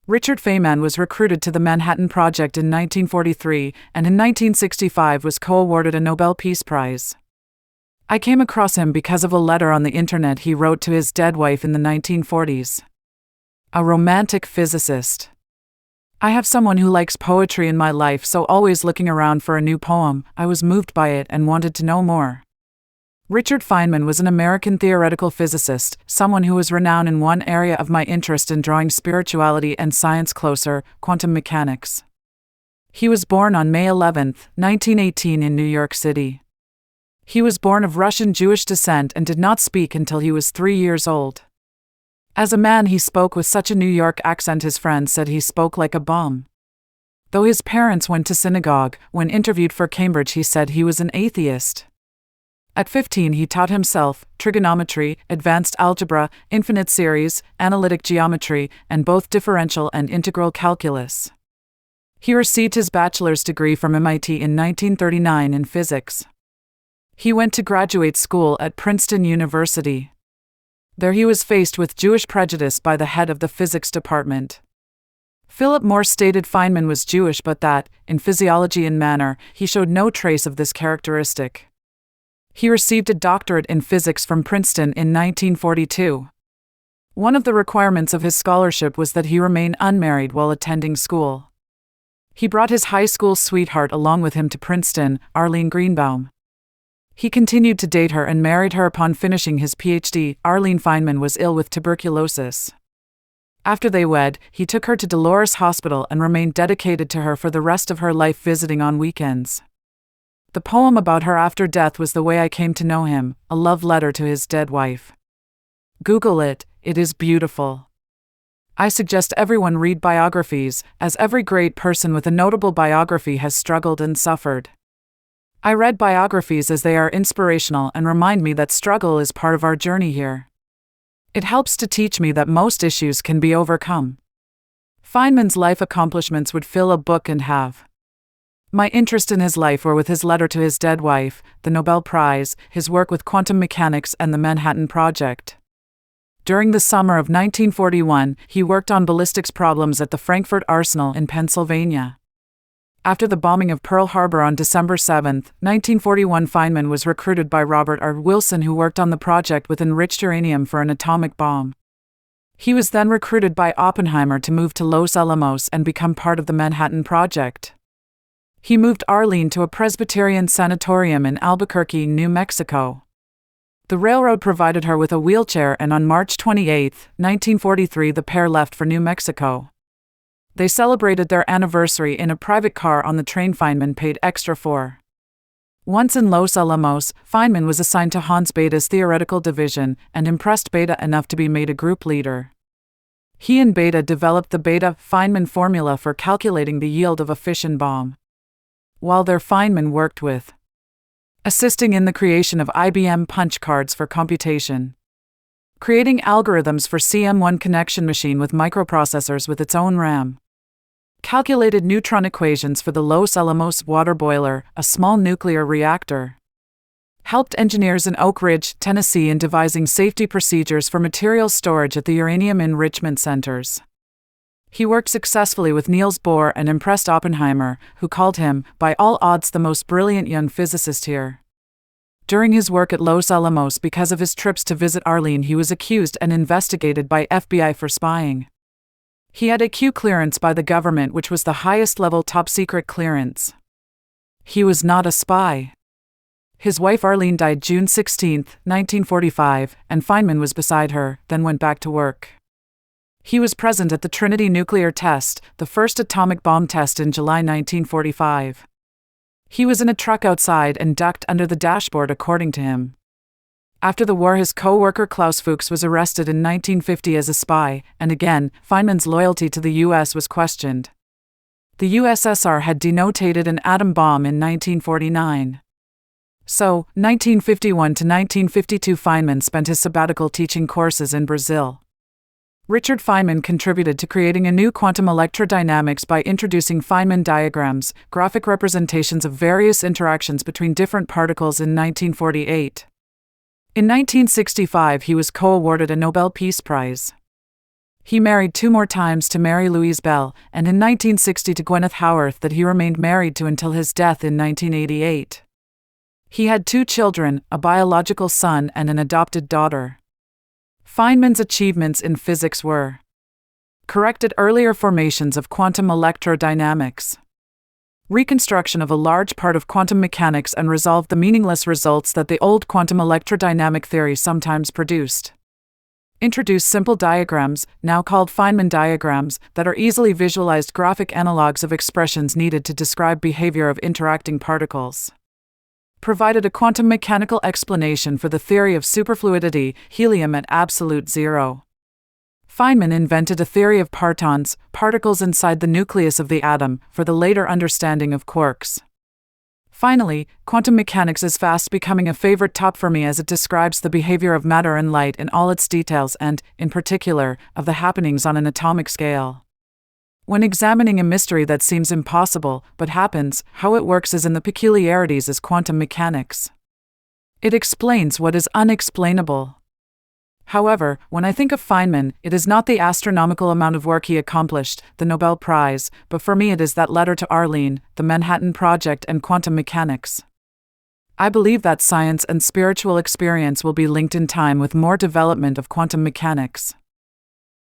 Richard Feynman was recruited to the Manhattan Project in 1943 and in 1965 was co-awarded a Nobel Peace Prize. I came across him because of a letter on the internet he wrote to his dead wife in the 1940s. A romantic physicist. I have someone who likes poetry in my life, so always looking around for a new poem, I was moved by it and wanted to know more. Richard Feynman was an American theoretical physicist, someone who was renowned in one area of my interest in drawing spirituality and science closer, quantum mechanics. He was born on May 11, 1918 in New York City. He was born of Russian Jewish descent and did not speak until he was 3 years old. As a man he spoke with such a New York accent his friends said he spoke like a bum. Though his parents went to synagogue, when interviewed for Cambridge he said he was an atheist. At 15 he taught himself trigonometry, advanced algebra, infinite series, analytic geometry, and both differential and integral calculus. He received his bachelor's degree from MIT in 1939 in physics. He went to graduate school at Princeton University. There he was faced with Jewish prejudice by the head of the physics department. Philip Morse stated Feynman was Jewish but that, in physiology and manner, he showed no trace of this characteristic. He received a doctorate in physics from Princeton in 1942. One of the requirements of his scholarship was that he remain unmarried while attending school. He brought his high school sweetheart along with him to Princeton, Arlene Greenbaum. He continued to date her and married her upon finishing his PhD. Arlene Feynman was ill with tuberculosis. After they wed, he took her to Dolores Hospital and remained dedicated to her for the rest of her life, visiting on weekends. The poem about her after death was The Way I Came to Know Him, a love letter to his dead wife. Google it, it is beautiful. I suggest everyone read biographies, as every great person with a notable biography has struggled and suffered. I read biographies as they are inspirational and remind me that struggle is part of our journey here. It helps to teach me that most issues can be overcome. Feynman's life accomplishments would fill a book and have. My interest in his life were with his letter to his dead wife, the Nobel Prize, his work with quantum mechanics and the Manhattan Project. During the summer of 1941, he worked on ballistics problems at the Frankfurt Arsenal in Pennsylvania. After the bombing of Pearl Harbor on December 7, 1941, Feynman was recruited by Robert R. Wilson, who worked on the project with enriched uranium for an atomic bomb. He was then recruited by Oppenheimer to move to Los Alamos and become part of the Manhattan Project. He moved Arlene to a Presbyterian sanatorium in Albuquerque, New Mexico. The railroad provided her with a wheelchair, and on March 28, 1943, the pair left for New Mexico. They celebrated their anniversary in a private car on the train Feynman paid extra for. Once in Los Alamos, Feynman was assigned to Hans Bethe's theoretical division and impressed Bethe enough to be made a group leader. He and Bethe developed the Bethe-Feynman formula for calculating the yield of a fission bomb. While there, Feynman worked with assisting in the creation of IBM punch cards for computation, creating algorithms for CM1 connection machine with microprocessors with its own RAM, calculated neutron equations for the Los Alamos water boiler, a small nuclear reactor, helped engineers in Oak Ridge, Tennessee in devising safety procedures for material storage at the uranium enrichment centers. He worked successfully with Niels Bohr and impressed Oppenheimer, who called him, by all odds, the most brilliant young physicist here. During his work at Los Alamos, because of his trips to visit Arlene, he was accused and investigated by FBI for spying. He had a Q clearance by the government, which was the highest level top-secret clearance. He was not a spy. His wife Arlene died June 16, 1945, and Feynman was beside her, then went back to work. He was present at the Trinity nuclear test, the first atomic bomb test in July 1945. He was in a truck outside and ducked under the dashboard, according to him. After the war, his co-worker Klaus Fuchs was arrested in 1950 as a spy, and again, Feynman's loyalty to the U.S. was questioned. The USSR had detonated an atom bomb in 1949. So, 1951 to 1952, Feynman spent his sabbatical teaching courses in Brazil. Richard Feynman contributed to creating a new quantum electrodynamics by introducing Feynman diagrams, graphic representations of various interactions between different particles, in 1948. In 1965, he was co-awarded a Nobel Peace Prize. He married 2 more times to Mary Louise Bell, and in 1960 to Gwyneth Howarth that he remained married to until his death in 1988. He had 2 children, a biological son and an adopted daughter. Feynman's achievements in physics were: corrected earlier formations of quantum electrodynamics, reconstruction of a large part of quantum mechanics and resolved the meaningless results that the old quantum electrodynamic theory sometimes produced. Introduced simple diagrams, now called Feynman diagrams, that are easily visualized graphic analogs of expressions needed to describe behavior of interacting particles. Provided a quantum mechanical explanation for the theory of superfluidity, helium at absolute zero. Feynman invented a theory of partons, particles inside the nucleus of the atom, for the later understanding of quarks. Finally, quantum mechanics is fast becoming a favorite top for me as it describes the behavior of matter and light in all its details and, in particular, of the happenings on an atomic scale. When examining a mystery that seems impossible, but happens, how it works is in the peculiarities as quantum mechanics. It explains what is unexplainable. However, when I think of Feynman, it is not the astronomical amount of work he accomplished, the Nobel Prize, but for me it is that letter to Arlene, the Manhattan Project and quantum mechanics. I believe that science and spiritual experience will be linked in time with more development of quantum mechanics.